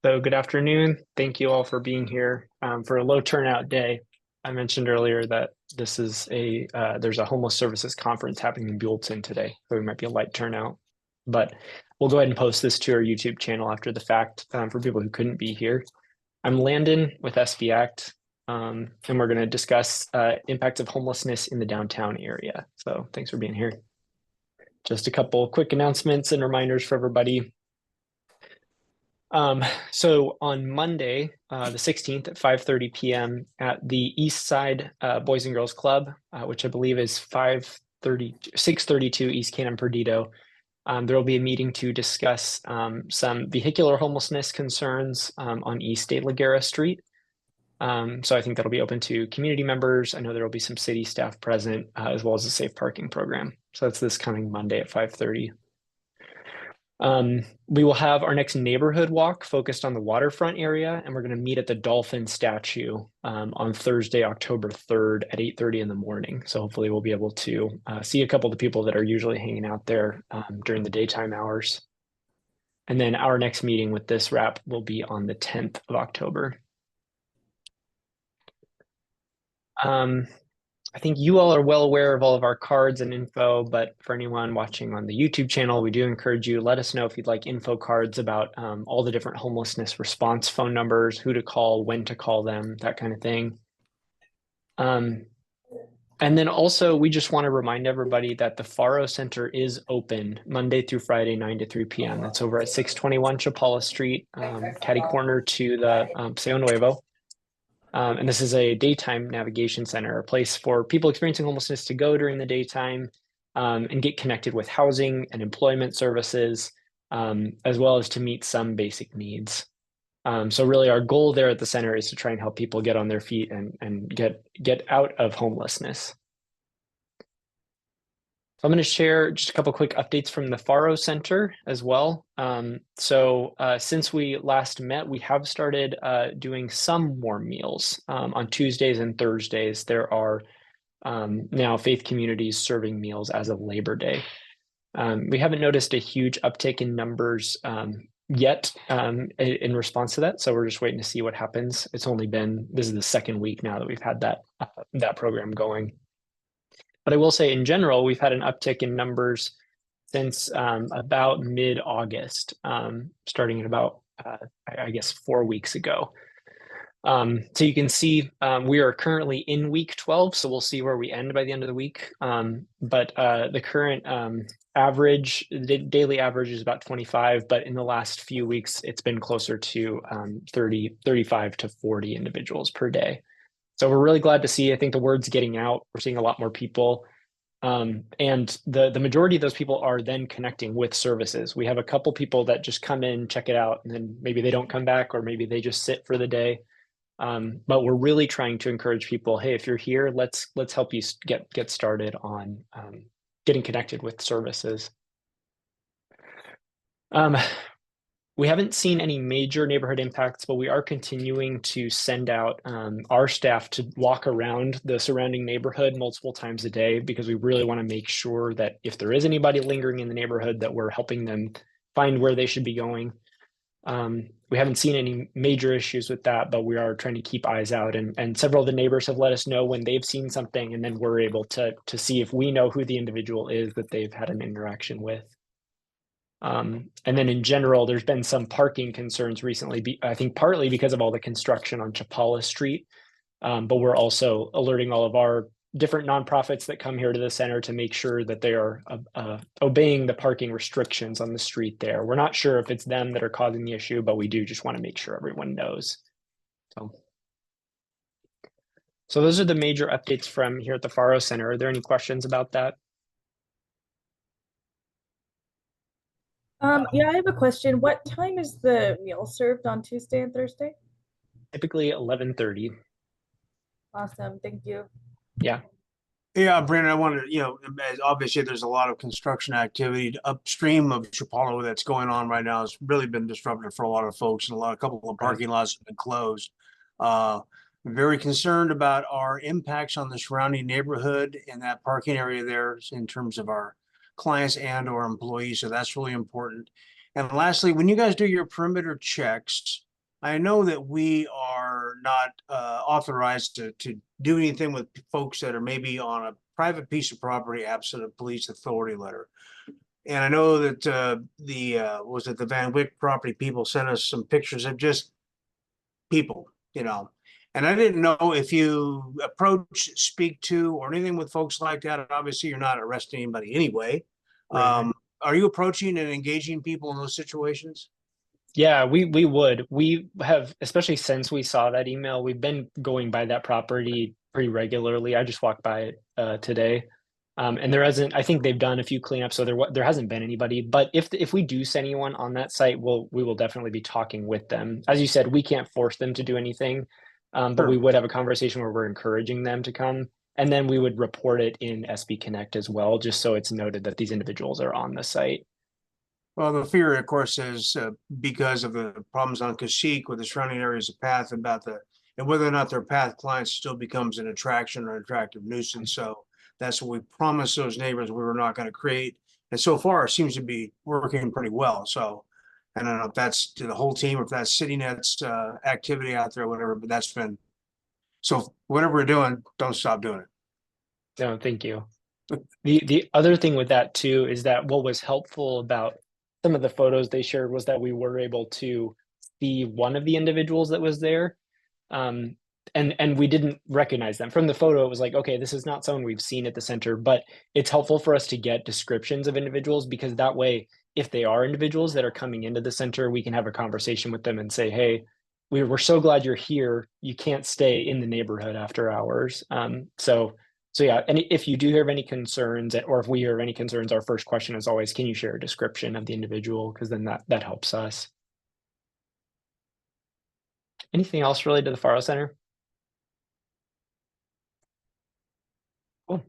So good afternoon. Thank you all for being here for a low turnout day. I mentioned earlier that this is there's a homeless services conference happening in Buellton today, so it might be a light turnout. But we'll go ahead and post this to our YouTube channel after the fact for people who couldn't be here. I'm Landon with SV Act, and we're going to discuss impacts of homelessness in the downtown area. So thanks for being here. Just a couple quick announcements and reminders for everybody. So on Monday, the 16th at 5:30 p.m. at the East Side Boys and Girls Club, which I believe is 632 East Cannon Perdido, there will be a meeting to discuss some vehicular homelessness concerns on East De La Guerra Street. So I think that'll be open to community members. I know there will be some city staff present, as well as a safe parking program. So that's this coming Monday at 5:30. We will have our next neighborhood walk focused on the waterfront area, and we're going to meet at the Dolphin statue on Thursday, October 3rd at 8:30 in the morning. So hopefully we'll be able to see a couple of the people that are usually hanging out there during the daytime hours. And then our next meeting with this wrap will be on the 10th of October. I think you all are well aware of all of our cards and info, but for anyone watching on the YouTube channel, we do encourage you, let us know if you'd like info cards about all the different homelessness response phone numbers, who to call, when to call them, that kind of thing. And then also, we just want to remind everybody that the Faro Center is open Monday through Friday, 9 to 3 p.m. That's over at 621 Chapala Street, catty corner to the Paseo Nuevo. And this is a daytime navigation center, a place for people experiencing homelessness to go during the daytime and get connected with housing and employment services, as well as to meet some basic needs. So really our goal there at the center is to try and help people get on their feet and get out of homelessness. So I'm going to share just a couple quick updates from the Faro Center as well. Since we last met, we have started doing some warm meals on Tuesdays and Thursdays. There are now faith communities serving meals as of Labor Day. We haven't noticed a huge uptick in numbers yet in response to that, so we're just waiting to see what happens. This is the second week now that we've had that program going. But I will say in general, we've had an uptick in numbers since about mid-August, starting at about, I guess, 4 weeks ago. So you can see we are currently in week 12, so we'll see where we end by the end of the week. But the current the daily average is about 25, but in the last few weeks, it's been closer to 35 to 40 individuals per day. So we're really glad to see. I think the word's getting out. We're seeing a lot more people. And the majority of those people are then connecting with services. We have a couple people that just come in, check it out, and then maybe they don't come back, or maybe they just sit for the day. But we're really trying to encourage people, hey, if you're here, let's help you get started on getting connected with services. We haven't seen any major neighborhood impacts, but we are continuing to send out our staff to walk around the surrounding neighborhood multiple times a day, because we really want to make sure that if there is anybody lingering in the neighborhood, that we're helping them find where they should be going. We haven't seen any major issues with that, but we are trying to keep eyes out. And several of the neighbors have let us know when they've seen something, and then we're able to see if we know who the individual is that they've had an interaction with. And then in general, there's been some parking concerns recently, I think partly because of all the construction on Chapala Street. But we're also alerting all of our different nonprofits that come here to the center to make sure that they are obeying the parking restrictions on the street there. We're not sure if it's them that are causing the issue, but we do just want to make sure everyone knows. So those are the major updates from here at the Faro Center. Are there any questions about that? Yeah, I have a question. What time is the meal served on Tuesday and Thursday? Typically 11:30. Awesome, thank you. Yeah. Yeah, Brandon, I wanted to, obviously there's a lot of construction activity upstream of Chapala that's going on right now. It's really been disruptive for a lot of folks, and a couple of parking lots have been closed. Very concerned about our impacts on the surrounding neighborhood and that parking area there in terms of our clients and or employees. So that's really important. And lastly, when you guys do your perimeter checks, I know that we are not authorized to do anything with folks that are maybe on a private piece of property absent a police authority letter. And I know that was it the Van Wyck property people sent us some pictures of just people, you know. And I didn't know if you approach, speak to, or anything with folks like that. And obviously, you're not arresting anybody anyway. Right. Are you approaching and engaging people in those situations? Yeah, we would. We have, especially since we saw that email, we've been going by that property pretty regularly. I just walked by it today. And there hasn't, I think they've done a few cleanups, so there hasn't been anybody. But if we do send anyone on that site, we will definitely be talking with them. As you said, we can't force them to do anything, but we Sure. would have a conversation where we're encouraging them to come. And then we would report it in SB Connect as well, just so it's noted that these individuals are on the site. Well, the fear, of course, is because of the problems on Kashyyyk with the surrounding areas of path and whether or not their path clients still becomes an attraction or an attractive nuisance. So that's what we promised those neighbors we were not going to create. And so far, it seems to be working pretty well. So I don't know if that's to the whole team or if that's CityNet's activity out there, whatever, but that's been, so whatever we're doing, don't stop doing it. No, thank you. The other thing with that too is that what was helpful about some of the photos they shared was that we were able to see one of the individuals that was there. And we didn't recognize them from the photo. It was like, okay, this is not someone we've seen at the center, but it's helpful for us to get descriptions of individuals because that way, if they are individuals that are coming into the center, we can have a conversation with them and say, hey, we're so glad you're here. You can't stay in the neighborhood after hours. So yeah, and if you do hear of any concerns, or if we hear of any concerns, our first question is always, can you share a description of the individual? Because then that helps us. Anything else related to the Faro Center? Cool.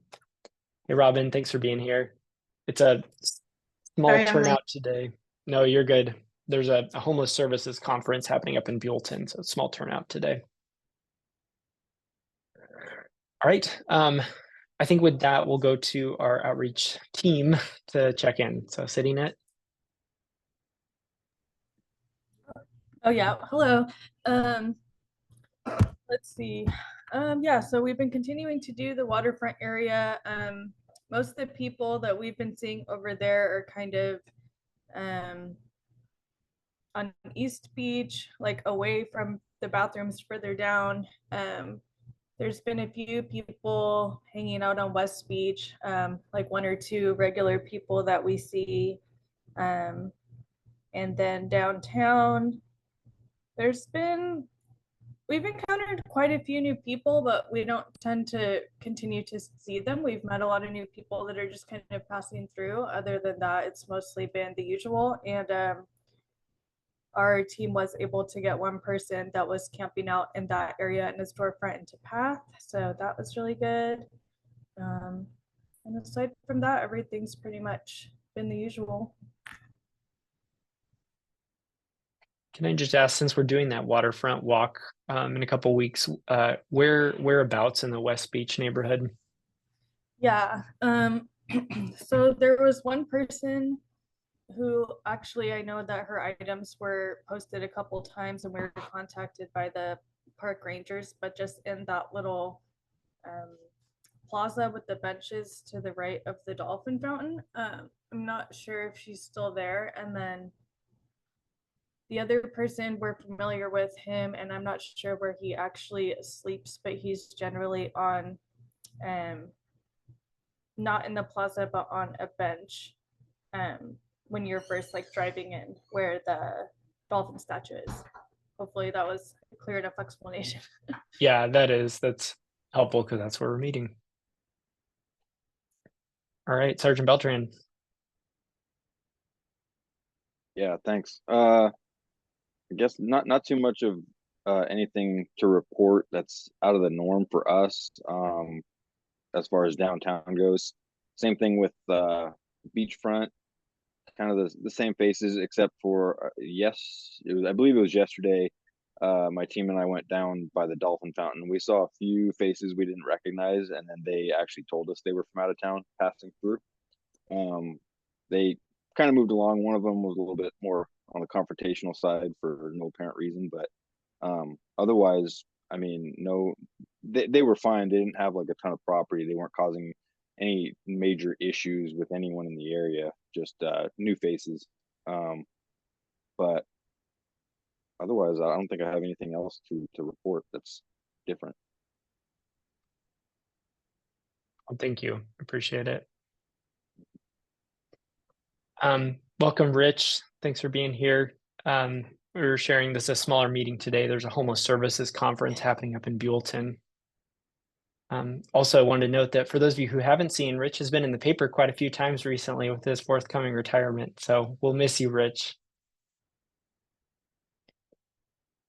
Hey, Robin, thanks for being here. It's a small Sorry, I'm late. turnout today. No, you're good. There's a homeless services conference happening up in Buellton, so small turnout today. All right. I think with that, we'll go to our outreach team to check in. So CityNet. Oh yeah, hello. Let's see. Yeah, so we've been continuing to do the waterfront area. Most of the people that we've been seeing over there are kind of on East Beach, like away from the bathrooms further down. There's been a few people hanging out on West Beach, like one or two regular people that we see. And then downtown, we've encountered quite a few new people, but we don't tend to continue to see them. We've met a lot of new people that are just kind of passing through. Other than that, it's mostly been the usual. And our team was able to get one person that was camping out in that area in a storefront into path. So that was really good. And aside from that, everything's pretty much been the usual. Can I just ask, since we're doing that waterfront walk in a couple weeks, whereabouts in the West Beach neighborhood? Yeah. So there was one person who actually I know that her items were posted a couple times and we were contacted by the park rangers, but just in that little plaza with the benches to the right of the dolphin fountain. I'm not sure if she's still there. And then the other person, we're familiar with him, and I'm not sure where he actually sleeps, but he's generally on not in the plaza, but on a bench when you're first like driving in where the dolphin statue is. Hopefully that was a clear enough explanation. Yeah, that's helpful because that's where we're meeting. All right, Sergeant Beltran. Yeah, thanks. I guess not too much of anything to report that's out of the norm for us as far as downtown goes. Same thing with beachfront, kind of the same faces except for I believe it was yesterday. My team and I went down by the dolphin fountain. We saw a few faces we didn't recognize, and then they actually told us they were from out of town passing through. They kind of moved along. One of them was a little bit more on the confrontational side for no apparent reason, but Otherwise, I mean, no, they were fine. They didn't have like a ton of property. They weren't causing any major issues with anyone in the area, just new faces. But otherwise, I don't think I have anything else to report that's different. Well, thank you. Appreciate it. Welcome, Rich. Thanks for being here. We're sharing this a smaller meeting today. There's a homeless services conference happening up in Buellton. Also, I wanted to note that for those of you who haven't seen, Rich has been in the paper quite a few times recently with his forthcoming retirement. So we'll miss you, Rich.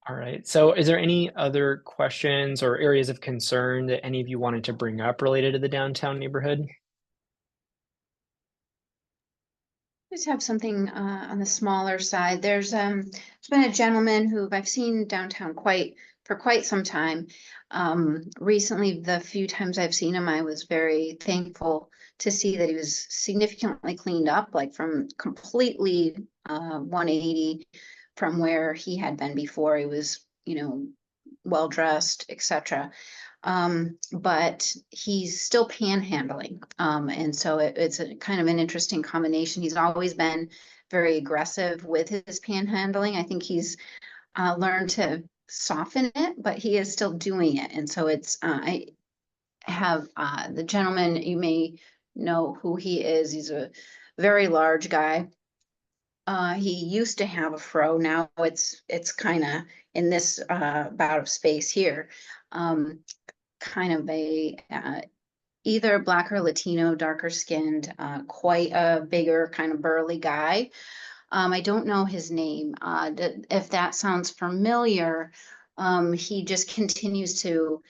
All right. So is there any other questions or areas of concern that any of you wanted to bring up related to the downtown neighborhood? Just have something on the smaller side. There's been a gentleman who I've seen downtown for quite some time. Recently, the few times I've seen him, I was very thankful to see that he was significantly cleaned up, like from completely 180 from where he had been before. He was, well dressed, etc. But he's still panhandling. And so it's a kind of an interesting combination. He's always been very aggressive with his panhandling. I think he's learned to soften it, but he is still doing it. And so it's, I have the gentleman, you may know who he is. He's a very large guy. He used to have a fro. Now it's kind of in this bout of space here. Kind of a either Black or Latino, darker skinned, quite a bigger kind of burly guy. I don't know his name. If that sounds familiar, he just continues to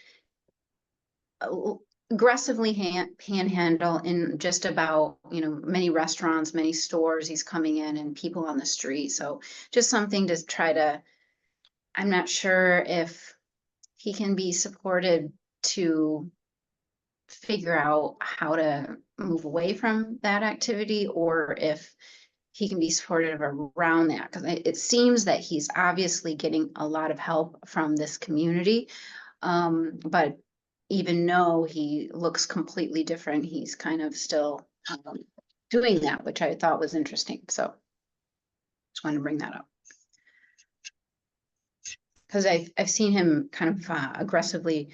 aggressively panhandle in just about, many restaurants, many stores. He's coming in and people on the street. So just something to try to, I'm not sure if he can be supported to figure out how to move away from that activity, or if he can be supportive around that, because it seems that he's obviously getting a lot of help from this community. But even though he looks completely different, he's kind of still doing that, which I thought was interesting. So just wanted to bring that up, because I've seen him kind of aggressively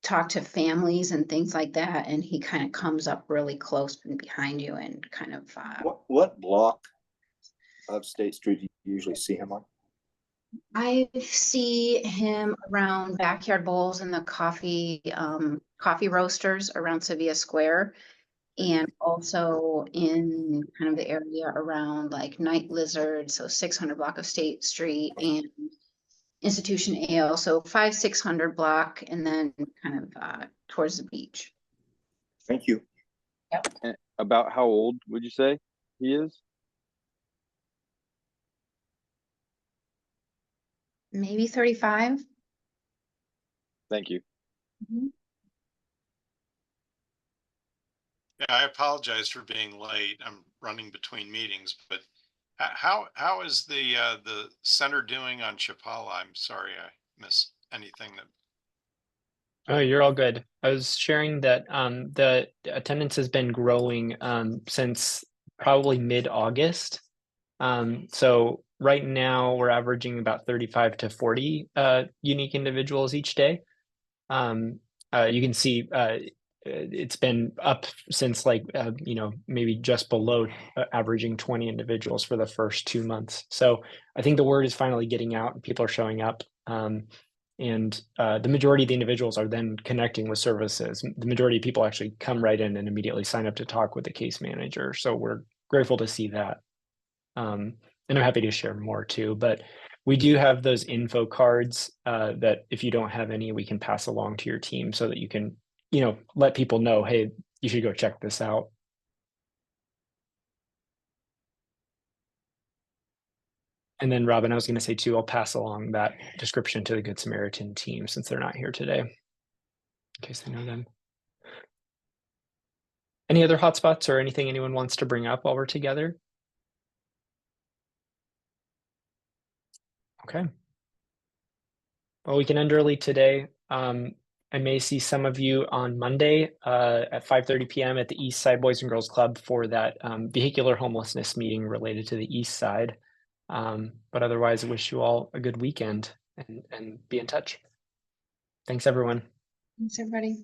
talk to families and things like that, and he kind of comes up really close behind you and kind of what block of State Street do you usually see him on? I see him around Backyard Bowls and the coffee roasters around Sevilla Square, and also in kind of the area around like Night Lizard, so 600 block of State Street, and Institution Ale, so 500-600 block, and then kind of towards the beach. Thank you. And about how old would you say he is? Maybe 35. Thank you. Mhm. Yeah, I apologize for being late. I'm running between meetings, but how is the center doing on Chapala? I'm sorry I missed anything that. Oh, you're all good. I was sharing that the attendance has been growing since probably mid-August. So right now we're averaging about 35 to 40 unique individuals each day. You can see it's been up since like, maybe just below averaging 20 individuals for the first 2 months. So I think the word is finally getting out and people are showing up. And the majority of the individuals are then connecting with services. The majority of people actually come right in and immediately sign up to talk with the case manager. So we're grateful to see that. And I'm happy to share more too, but we do have those info cards that if you don't have any, we can pass along to your team so that you can, let people know, hey, you should go check this out. And then Robin, I was going to say too, I'll pass along that description to the Good Samaritan team since they're not here today, in case they know them. Any other hotspots or anything anyone wants to bring up while we're together? Okay. Well, we can end early today. I may see some of you on Monday at 5:30 p.m. at the East Side Boys and Girls Club for that vehicular homelessness meeting related to the East Side. But otherwise, I wish you all a good weekend and be in touch. Thanks, everyone. Thanks, everybody.